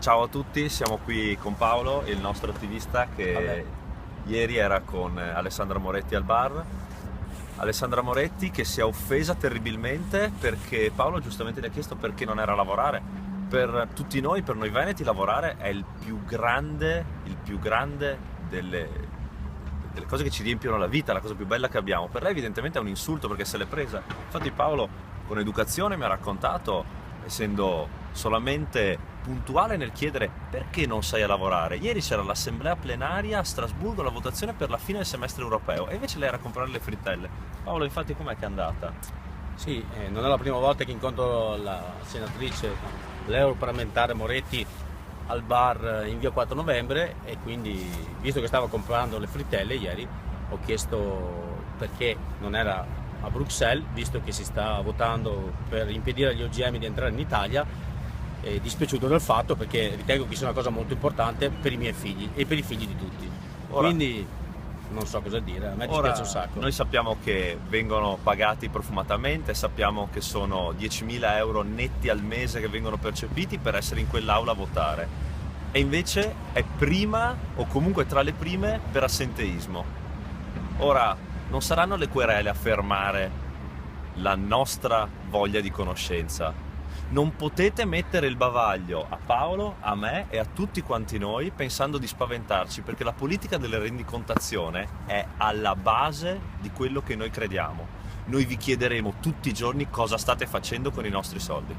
Ciao a tutti, siamo qui con Paolo, il nostro attivista che Vabbè. ieri era con Alessandra Moretti al bar. Alessandra Moretti che si è offesa terribilmente perché Paolo giustamente gli ha chiesto perché non era a lavorare. Per tutti noi, per noi veneti, lavorare è il più grande delle cose che ci riempiono la vita, la cosa più bella che abbiamo. Per lei evidentemente è un insulto perché se l'è presa. Infatti Paolo con educazione mi ha raccontato, essendo solamente puntuale nel chiedere perché non sei a lavorare. Ieri c'era l'assemblea plenaria a Strasburgo, la votazione per la fine del semestre europeo, e invece lei era a comprare le frittelle. Paolo, infatti, com'è che è andata? Sì, non è la prima volta che incontro la senatrice, l'europarlamentare Moretti al bar in via 4 novembre e quindi, visto che stavo comprando le frittelle ieri, ho chiesto perché non era a Bruxelles, visto che si sta votando per impedire agli OGM di entrare in Italia, e dispiaciuto del fatto perché ritengo che sia una cosa molto importante per i miei figli e per i figli di tutti. Ora, Quindi non so cosa dire, a me dispiace un ora sacco. noi sappiamo che vengono pagati profumatamente, sappiamo che sono 10.000 euro netti al mese che vengono percepiti per essere in quell'aula a votare. E invece è prima, o comunque tra le prime, per assenteismo. Ora, non saranno le querele a fermare la nostra voglia di conoscenza. Non potete mettere il bavaglio a Paolo, a me e a tutti quanti noi pensando di spaventarci, perché la politica della rendicontazione è alla base di quello che noi crediamo. Noi vi chiederemo tutti i giorni cosa state facendo con i nostri soldi.